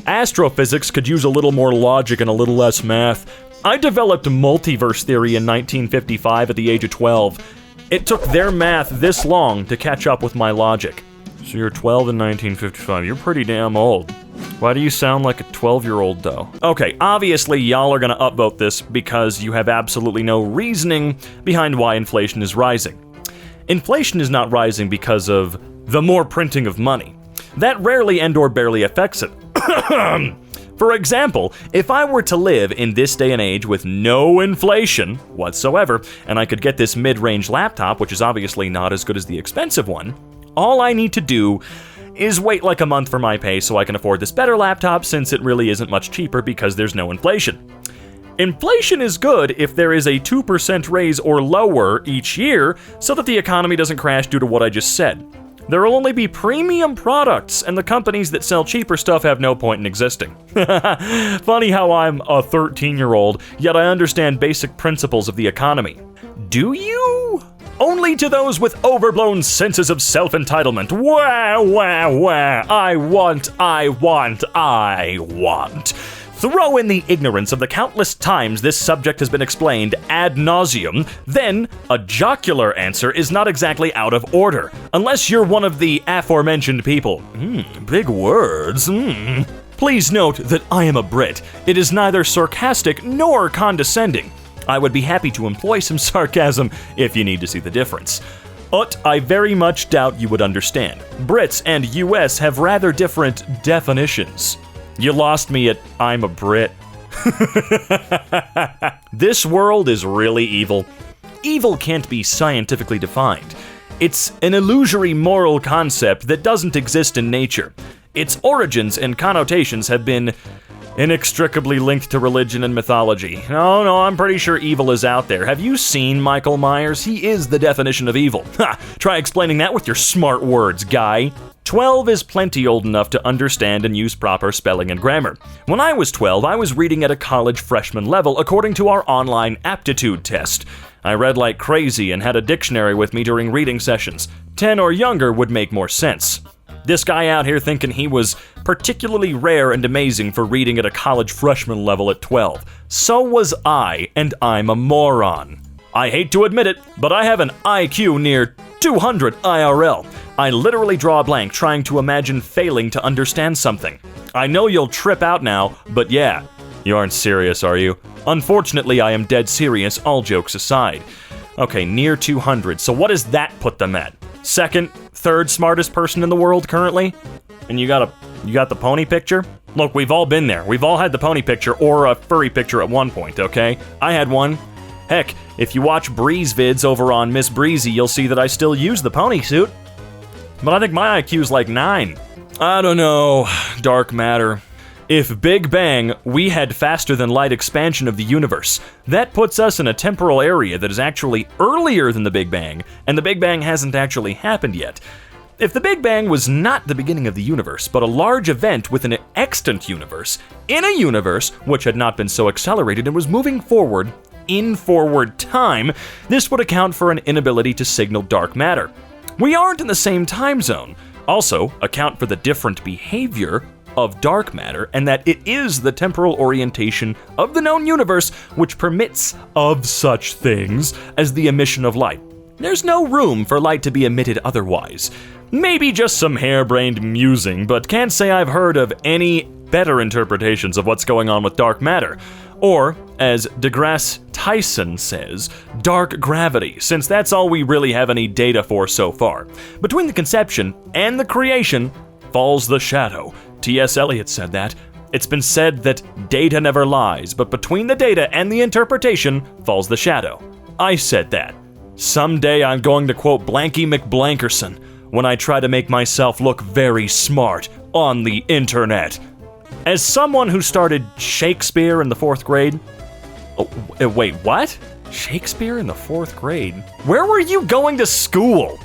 Astrophysics could use a little more logic and a little less math. I developed multiverse theory in 1955 at the age of 12. It took their math this long to catch up with my logic. So you're 12 in 1955. You're pretty damn old. Why do you sound like a 12-year-old, though? Okay, obviously y'all are gonna upvote this because you have absolutely no reasoning behind why inflation is rising. Inflation is not rising because of the more printing of money. That rarely and or barely affects it. For example, if I were to live in this day and age with no inflation whatsoever, and I could get this mid-range laptop, which is obviously not as good as the expensive one, all I need to do is wait like a month for my pay so I can afford this better laptop, since it really isn't much cheaper because there's no inflation. Inflation is good if there is a 2% raise or lower each year so that the economy doesn't crash due to what I just said. There will only be premium products, and the companies that sell cheaper stuff have no point in existing. Funny how I'm a 13-year-old, yet I understand basic principles of the economy. Do you? Only to those with overblown senses of self-entitlement. Wah, wah, wah. I want. Throw in the ignorance of the countless times this subject has been explained ad nauseum, then a jocular answer is not exactly out of order, unless you're one of the aforementioned people. Big words. Please note that I am a Brit. It is neither sarcastic nor condescending. I would be happy to employ some sarcasm if you need to see the difference. But I very much doubt you would understand. Brits and US have rather different definitions. You lost me at I'm a Brit. This world is really evil. Evil can't be scientifically defined. It's an illusory moral concept that doesn't exist in nature. Its origins and connotations have been inextricably linked to religion and mythology. No, I'm pretty sure evil is out there. Have you seen Michael Myers? He is the definition of evil. Ha! Try explaining that with your smart words, guy. 12 is plenty old enough to understand and use proper spelling and grammar. When I was 12, I was reading at a college freshman level according to our online aptitude test. I read like crazy and had a dictionary with me during reading sessions. 10 or younger would make more sense. This guy out here thinking he was particularly rare and amazing for reading at a college freshman level at 12. So was I, and I'm a moron. I hate to admit it, but I have an IQ near 200 IRL. I literally draw a blank trying to imagine failing to understand something. I know you'll trip out now, but yeah, you aren't serious, are you? Unfortunately, I am dead serious, all jokes aside. Okay, near 200, so what does that put them at? Second, third smartest person in the world currently? And you got the pony picture? Look, we've all been there. We've all had the pony picture or a furry picture at one point, okay? I had one. Heck, if you watch Breeze vids over on Miss Breezy, you'll see that I still use the pony suit. But I think my IQ's like 9. I don't know, dark matter. If Big Bang, we had faster than light expansion of the universe. That puts us in a temporal area that is actually earlier than the Big Bang, and the Big Bang hasn't actually happened yet. If the Big Bang was not the beginning of the universe, but a large event within an extant universe, in a universe which had not been so accelerated and was moving forward in forward time, this would account for an inability to signal dark matter. We aren't in the same time zone. Also, account for the different behavior of dark matter, and that it is the temporal orientation of the known universe which permits of such things as the emission of light. There's no room for light to be emitted otherwise. Maybe just some harebrained musing, but can't say I've heard of any better interpretations of what's going on with dark matter. Or, as deGrasse Tyson says, dark gravity, since that's all we really have any data for so far. Between the conception and the creation falls the shadow. T.S. Eliot said that. It's been said that data never lies, but between the data and the interpretation falls the shadow. I said that. Someday I'm going to quote Blanky McBlankerson when I try to make myself look very smart on the internet. As someone who started Shakespeare in the 4th grade... Oh, wait, what? Shakespeare in the 4th grade? Where were you going to school?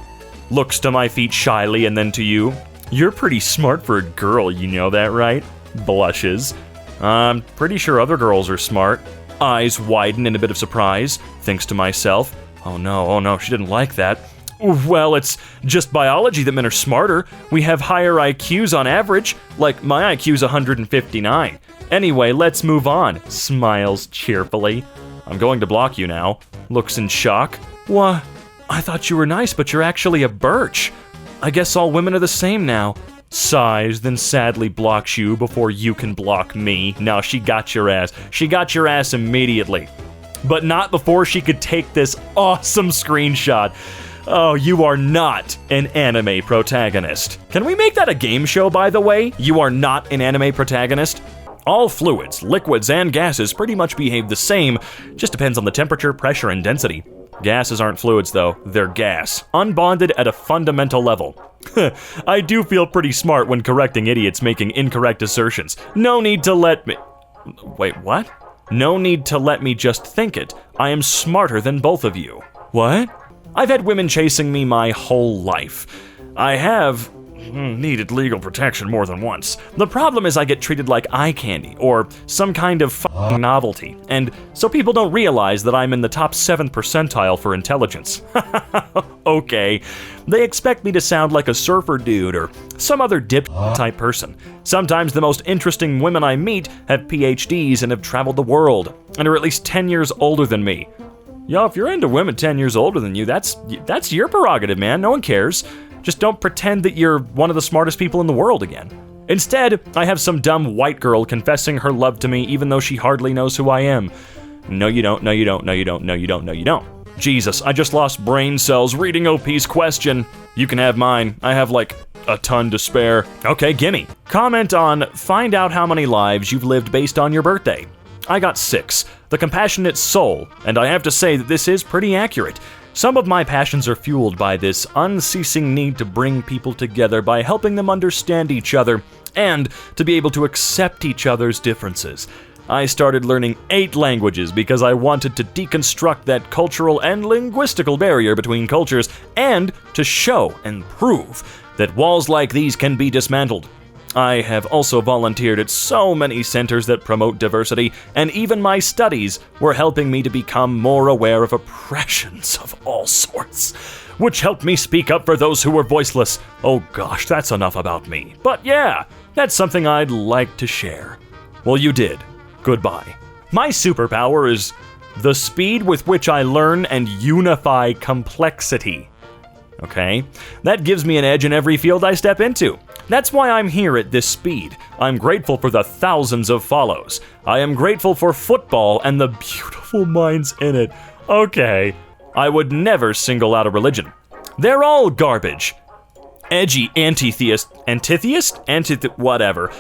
Looks to my feet shyly and then to you. You're pretty smart for a girl, you know that, right? Blushes. I'm pretty sure other girls are smart. Eyes widen in a bit of surprise. Thinks to myself, oh no, she didn't like that. Well, it's just biology that men are smarter. We have higher IQs on average. Like, my IQ's 159. Anyway, let's move on. Smiles cheerfully. I'm going to block you now. Looks in shock. What? I thought you were nice, but you're actually a birch. I guess all women are the same now. Sighs, then sadly blocks you before you can block me. No, she got your ass. She got your ass immediately. But not before she could take this awesome screenshot. Oh, you are not an anime protagonist. Can we make that a game show, by the way? You are not an anime protagonist? All fluids, liquids, and gases pretty much behave the same, just depends on the temperature, pressure, and density. Gases aren't fluids, though. They're gas, unbonded at a fundamental level. I do feel pretty smart when correcting idiots making incorrect assertions. No need to let me... Wait, what? No need to let me just think it. I am smarter than both of you. What? I've had women chasing me my whole life. I have needed legal protection more than once. The problem is I get treated like eye candy, or some kind of f***ing novelty, and so people don't realize that I'm in the top 7th percentile for intelligence. Okay, they expect me to sound like a surfer dude or some other dip-type person. Sometimes the most interesting women I meet have PhDs and have traveled the world, and are at least 10 years older than me. Yo, if you're into women 10 years older than you, that's your prerogative, man. No one cares. Just don't pretend that you're one of the smartest people in the world again. Instead, I have some dumb white girl confessing her love to me even though she hardly knows who I am. No, you don't, no, you don't, no, you don't, no, you don't, no, you don't. Jesus, I just lost brain cells reading OP's question. You can have mine. I have like a ton to spare. Okay, gimme. Comment on find out how many lives you've lived based on your birthday. I got 6. The compassionate soul, and I have to say that this is pretty accurate. Some of my passions are fueled by this unceasing need to bring people together by helping them understand each other and to be able to accept each other's differences. I started learning 8 languages because I wanted to deconstruct that cultural and linguistical barrier between cultures and to show and prove that walls like these can be dismantled. I have also volunteered at so many centers that promote diversity, and even my studies were helping me to become more aware of oppressions of all sorts, which helped me speak up for those who were voiceless. Oh gosh, that's enough about me. But yeah, that's something I'd like to share. Well, you did. Goodbye. My superpower is the speed with which I learn and unify complexity. Okay? That gives me an edge in every field I step into. That's why I'm here at this speed. I'm grateful for the thousands of follows. I am grateful for football and the beautiful minds in it. Okay, I would never single out a religion. They're all garbage. Edgy antitheist, whatever.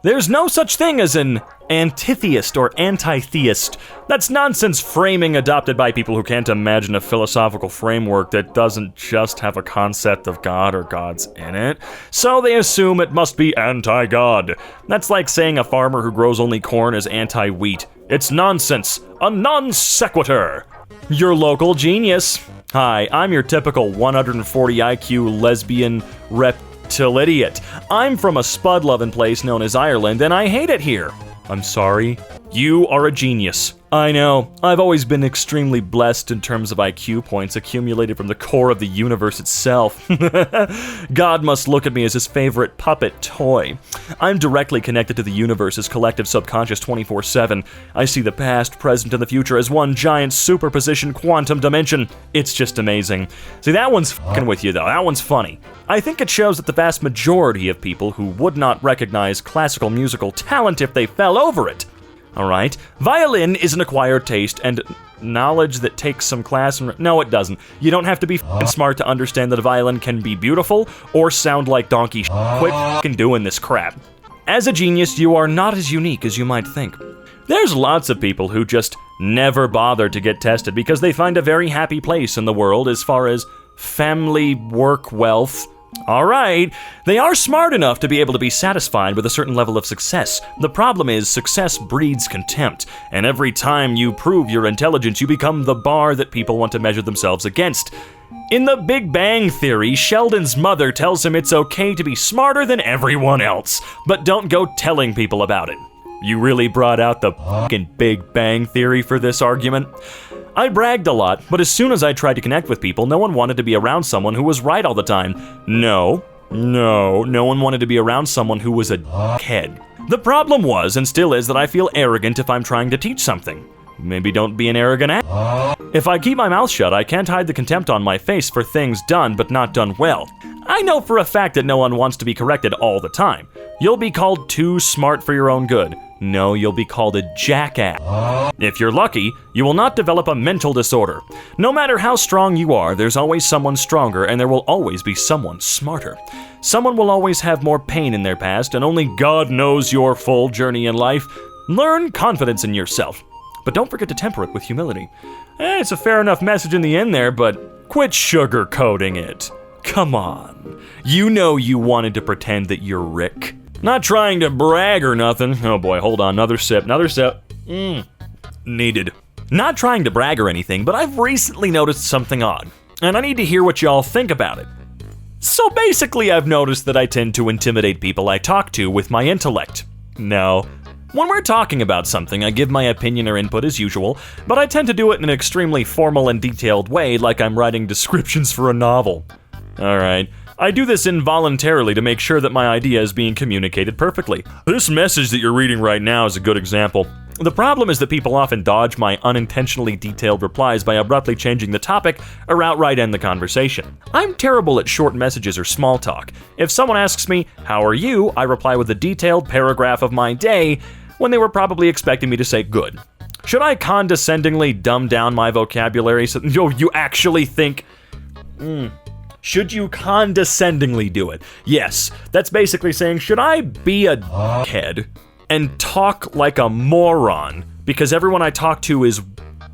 There's no such thing as an antitheist or anti-theist. That's nonsense framing adopted by people who can't imagine a philosophical framework that doesn't just have a concept of God or gods in it. So they assume it must be anti-God. That's like saying a farmer who grows only corn is anti-wheat. It's nonsense. A non sequitur. Your local genius. Hi, I'm your typical 140 IQ lesbian reptilidiot. I'm from a spud-loving place known as Ireland, and I hate it here. I'm sorry. You are a genius. I know. I've always been extremely blessed in terms of IQ points accumulated from the core of the universe itself. God must look at me as his favorite puppet toy. I'm directly connected to the universe's collective subconscious 24/7. I see the past, present, and the future as one giant superposition quantum dimension. It's just amazing. See, that one's fucking with you, though. That one's funny. I think it shows that the vast majority of people who would not recognize classical musical talent if they fell over it. Alright, violin is an acquired taste and knowledge that takes some class and... No, it doesn't. You don't have to be f***ing smart to understand that a violin can be beautiful or sound like donkey shit. Quit f***ing doing this crap. As a genius, you are not as unique as you might think. There's lots of people who just never bother to get tested because they find a very happy place in the world as far as family, work, wealth. Alright, they are smart enough to be able to be satisfied with a certain level of success. The problem is, success breeds contempt, and every time you prove your intelligence, you become the bar that people want to measure themselves against. In The Big Bang Theory, Sheldon's mother tells him it's okay to be smarter than everyone else, but don't go telling people about it. You really brought out the fucking Big Bang Theory for this argument? I bragged a lot, but as soon as I tried to connect with people, no one wanted to be around someone who was right all the time. No one wanted to be around someone who was a dickhead. The problem was, and still is, that I feel arrogant if I'm trying to teach something. Maybe don't be an arrogant ass. If I keep my mouth shut, I can't hide the contempt on my face for things done but not done well. I know for a fact that no one wants to be corrected all the time. You'll be called too smart for your own good. No, you'll be called a jackass. If you're lucky, you will not develop a mental disorder. No matter how strong you are, there's always someone stronger, and there will always be someone smarter. Someone will always have more pain in their past, and only God knows your full journey in life. Learn confidence in yourself, but don't forget to temper it with humility. It's a fair enough message in the end there, but quit sugarcoating it. Come on. You know you wanted to pretend that you're Rick. Not trying to brag or nothing. Oh boy, hold on, another sip. Needed. Not trying to brag or anything, but I've recently noticed something odd, and I need to hear what y'all think about it. So basically, I've noticed that I tend to intimidate people I talk to with my intellect. No. When we're talking about something, I give my opinion or input as usual, but I tend to do it in an extremely formal and detailed way, like I'm writing descriptions for a novel. Alright. I do this involuntarily to make sure that my idea is being communicated perfectly. This message that you're reading right now is a good example. The problem is that people often dodge my unintentionally detailed replies by abruptly changing the topic or outright end the conversation. I'm terrible at short messages or small talk. If someone asks me, "How are you?" I reply with a detailed paragraph of my day when they were probably expecting me to say good. Should I condescendingly dumb down my vocabulary so you actually think... Should you condescendingly do it? Yes, that's basically saying, should I be a dickhead and talk like a moron because everyone I talk to is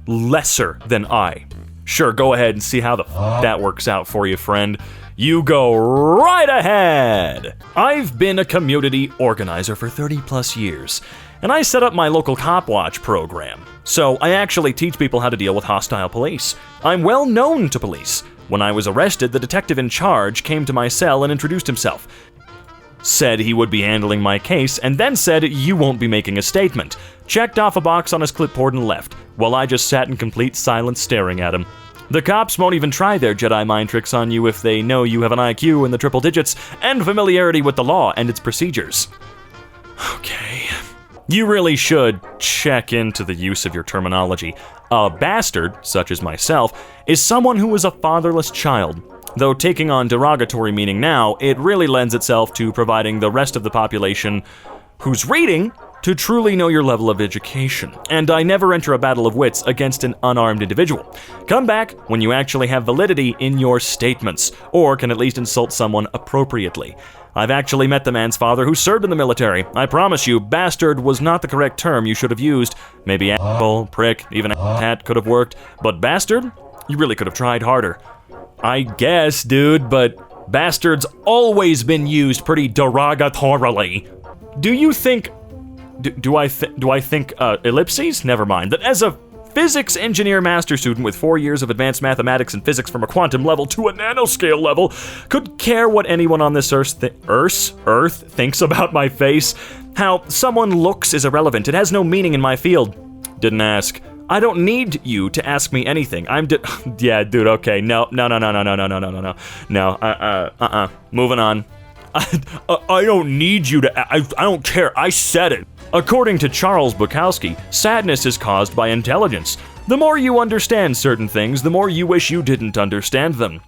lesser than I? Sure, go ahead and see how that works out for you, friend. You go right ahead! I've been a community organizer for 30 plus years, and I set up my local cop watch program. So I actually teach people how to deal with hostile police. I'm well known to police. When I was arrested, the detective in charge came to my cell and introduced himself. Said he would be handling my case, and then said, "You won't be making a statement." Checked off a box on his clipboard and left, while I just sat in complete silence staring at him. The cops won't even try their Jedi mind tricks on you if they know you have an IQ in the triple digits and familiarity with the law and its procedures. Okay. You really should check into the use of your terminology. A bastard, such as myself, is someone who is a fatherless child. Though taking on derogatory meaning now, it really lends itself to providing the rest of the population who's reading to truly know your level of education. And I never enter a battle of wits against an unarmed individual. Come back when you actually have validity in your statements, or can at least insult someone appropriately. I've actually met the man's father who served in the military. I promise you, bastard was not the correct term you should have used. Maybe asshole, prick, even hat could have worked. But bastard? You really could have tried harder. I guess, dude, but bastard's always been used pretty derogatorily. Do you think... Do I think ellipses? Never mind. That as a physics engineer master student with 4 years of advanced mathematics and physics from a quantum level to a nanoscale level could care what anyone on this earth thinks about my face. How someone looks is irrelevant. It has no meaning in my field. Didn't ask. I don't need you to ask me anything. Yeah, dude, okay. No. Moving on. I don't need you to... I don't care. I said it. According to Charles Bukowski, sadness is caused by intelligence. The more you understand certain things, the more you wish you didn't understand them.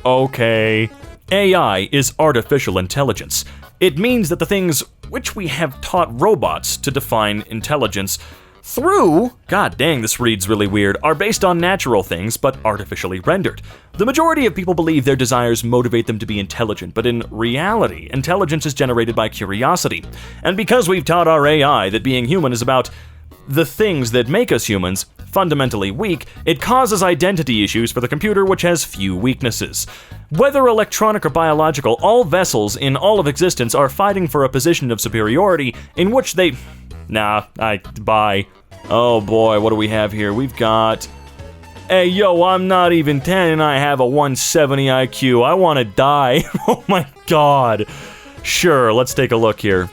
Okay. AI is artificial intelligence. It means that the things which we have taught robots to define intelligence through, god dang, this reads really weird, are based on natural things, but artificially rendered. The majority of people believe their desires motivate them to be intelligent, but in reality, intelligence is generated by curiosity. And because we've taught our AI that being human is about the things that make us humans, fundamentally weak, it causes identity issues for the computer, which has few weaknesses. Whether electronic or biological, all vessels in all of existence are fighting for a position of superiority in which they... Bye. Oh boy, what do we have here? We've got... Hey, yo, I'm not even 10 and I have a 170 IQ. I want to die. Oh my god. Sure, let's take a look here.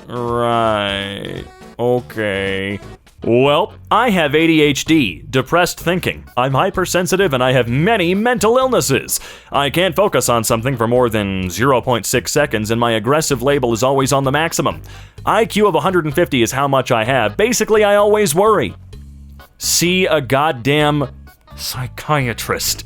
Right. Okay. Well, I have ADHD, depressed thinking. I'm hypersensitive and I have many mental illnesses. I can't focus on something for more than 0.6 seconds and my aggressive label is always on the maximum. IQ of 150 is how much I have. Basically, I always worry. See a goddamn psychiatrist.